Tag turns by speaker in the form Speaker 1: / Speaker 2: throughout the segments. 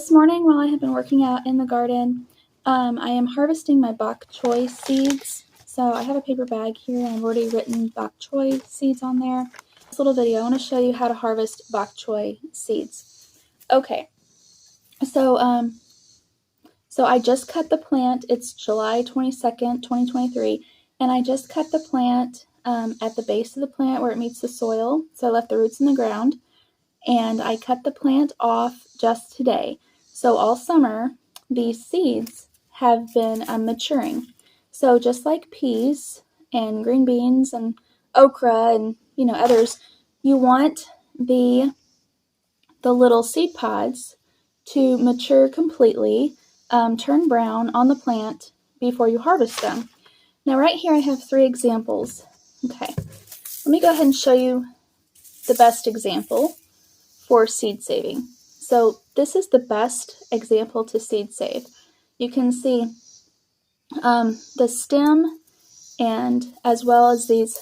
Speaker 1: This morning while I have been working out in the garden, I am harvesting my Bok Choy seeds. So I have a paper bag here and I've already written Bok Choy seeds on there. This little video, I want to show you how to harvest Bok Choy seeds. Okay, so I just cut the plant. It's July 22nd, 2023, and I just cut the plant at the base of the plant where it meets the soil. So I left the roots in the ground, and I cut the plant off just today. So all summer, these seeds have been maturing. So just like peas and green beans and okra and others, you want the little seed pods to mature completely, turn brown on the plant before you harvest them. Now right here I have 3 examples. Okay, let me go ahead and show you the best example for seed saving. So this is the best example to seed save. You can see the stem, and as well as these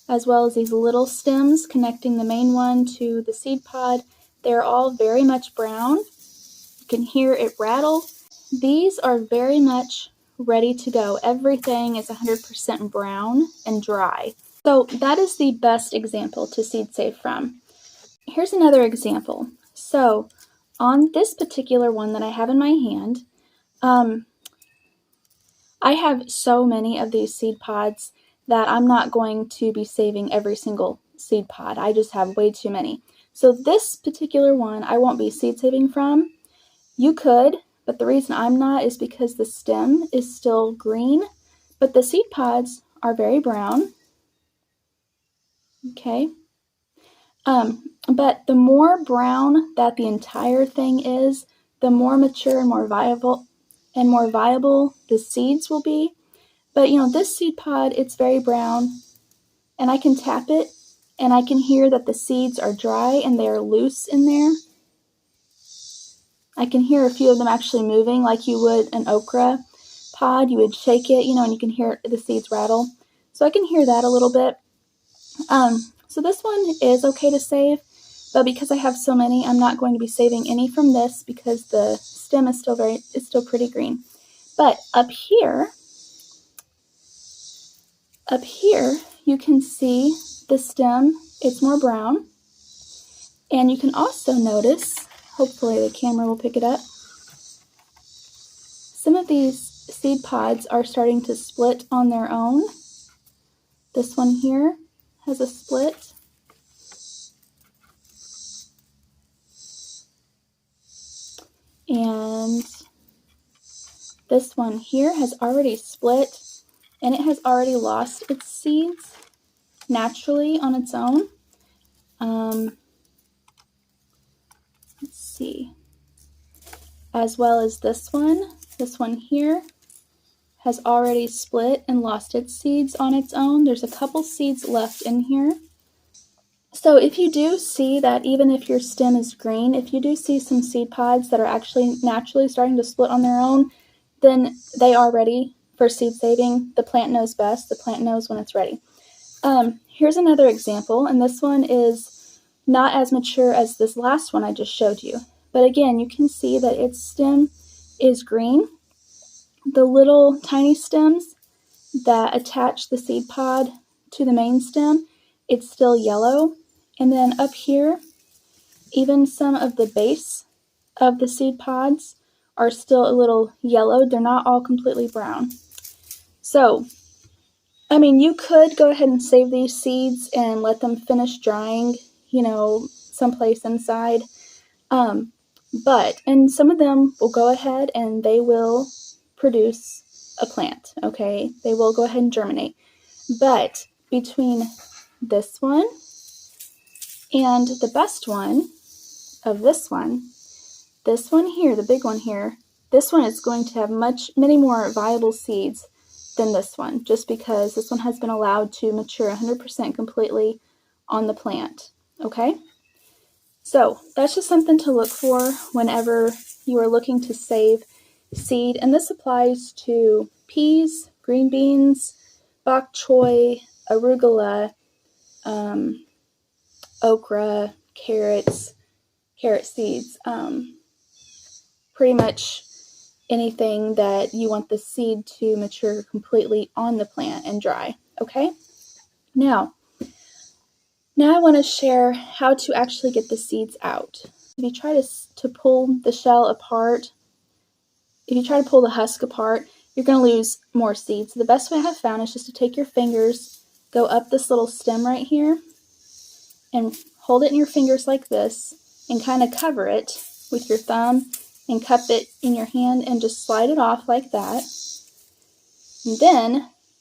Speaker 1: little stems connecting the main one to the seed pod. They're all very much brown. You can hear it rattle. These are very much ready to go. Everything is 100% brown and dry. So that is the best example to seed save from. Here's another example. So on this particular one that I have in my hand, I have so many of these seed pods that I'm not going to be saving every single seed pod. I just have way too many. So this particular one I won't be seed saving from. You could, but the reason I'm not is because the stem is still green, but the seed pods are very brown. Okay. But the more brown that the entire thing is, the more mature and more viable the seeds will be. But this seed pod, it's very brown, and I can tap it and I can hear that the seeds are dry and they're loose in there. I can hear a few of them actually moving like you would an okra pod. You would shake it, and you can hear the seeds rattle. So I can hear that a little bit. So this one is okay to save, but because I have so many, I'm not going to be saving any from this because the stem is still pretty green. But up here you can see the stem, it's more brown. And you can also notice, hopefully the camera will pick it up, some of these seed pods are starting to split on their own. This one here has a split. And this one here has already split, and it has already lost its seeds naturally on its own. Let's see. As well as this one here has already split and lost its seeds on its own. There's a couple seeds left in here. So if you do see that even if your stem is green, if you do see some seed pods that are actually naturally starting to split on their own, then they are ready for seed saving. The plant knows best. The plant knows when it's ready. Here's another example, and this one is not as mature as this last one I just showed you. But again, you can see that its stem is green. The little tiny stems that attach the seed pod to the main stem, it's still yellow. And then up here, even some of the base of the seed pods are still a little yellow. They're not all completely brown. So, I mean, you could go ahead and save these seeds and let them finish drying, someplace inside. And some of them will go ahead and they will produce a plant, okay? They will go ahead and germinate. But between this one and the best one of this one here, the big one here, this one is going to have many more viable seeds than this one, just because this one has been allowed to mature 100% completely on the plant, okay? So that's just something to look for whenever you are looking to save seed, and this applies to peas, green beans, bok choy, arugula, okra, carrot seeds, pretty much anything that you want the seed to mature completely on the plant and dry. Okay? Now I want to share how to actually get the seeds out. If you try to pull the shell apart, if you try to pull the husk apart, you're going to lose more seeds. So the best way I have found is just to take your fingers, go up this little stem right here, and hold it in your fingers like this, and kind of cover it with your thumb, and cup it in your hand, and just slide it off like that.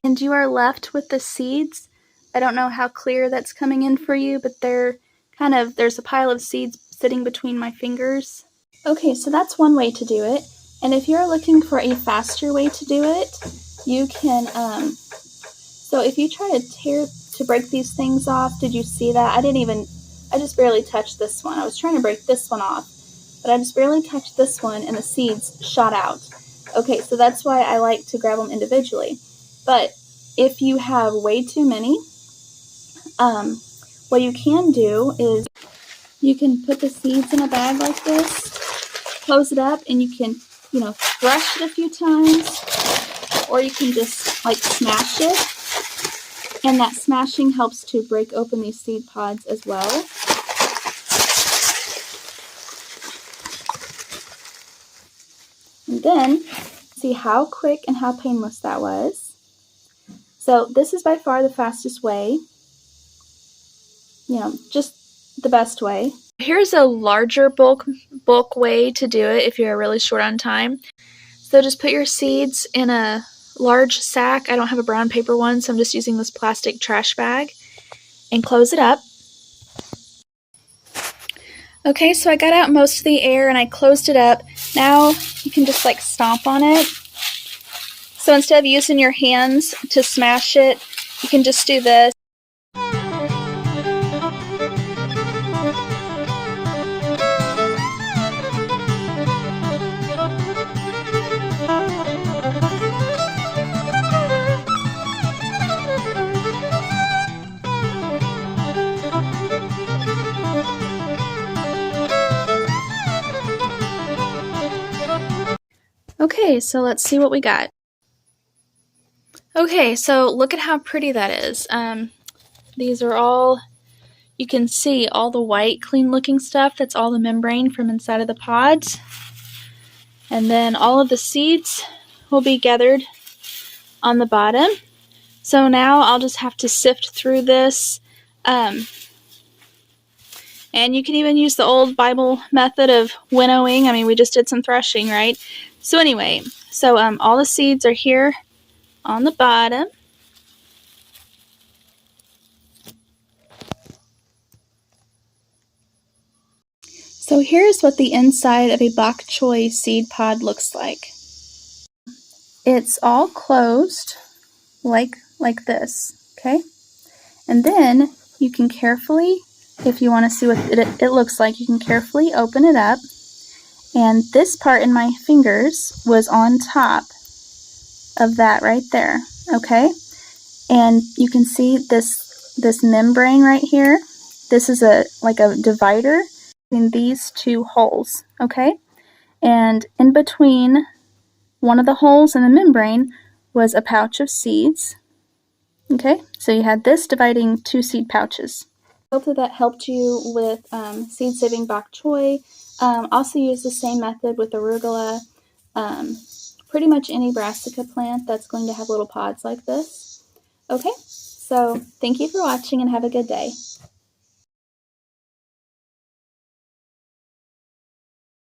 Speaker 1: And you are left with the seeds. I don't know how clear that's coming in for you, but there's a pile of seeds sitting between my fingers. Okay, so that's one way to do it. And if you're looking for a faster way to do it, you can, so if you try to break these things off, did you see that? I just barely touched this one. I was trying to break this one off, but I just barely touched this one and the seeds shot out. Okay, so that's why I like to grab them individually. But if you have way too many, what you can do is you can put the seeds in a bag like this, close it up, and you can, thrush it a few times, or you can just like smash it, and that smashing helps to break open these seed pods as well. And then, see how quick and how painless that was. So this is by far the fastest way, just the best way. Here's a larger bulk way to do it if you're really short on time. So just put your seeds in a large sack. I don't have a brown paper one, so I'm just using this plastic trash bag, and close it up. Okay, so I got out most of the air and I closed it up. Now you can just like stomp on it. So instead of using your hands to smash it, you can just do this. Okay, so let's see what we got. Okay, so look at how pretty that is. These are all, you can see all the white, clean looking stuff. That's all the membrane from inside of the pods. And then all of the seeds will be gathered on the bottom. So now I'll just have to sift through this. And you can even use the old Bible method of winnowing. I mean, we just did some threshing, right? So anyway, all the seeds are here on the bottom. So here's what the inside of a bok choy seed pod looks like. It's all closed like this, okay? And then you can carefully, if you want to see what it looks like, you can carefully open it up. And this part in my fingers was on top of that right there, okay? And you can see this membrane right here. This is like a divider in these two holes, okay? And in between one of the holes in the membrane was a pouch of seeds, okay? So you had this dividing two seed pouches. Hopefully that helped you with seed-saving bok choy. Also use the same method with arugula. Pretty much any Brassica plant that's going to have little pods like this. Okay, so thank you for watching and have a good day.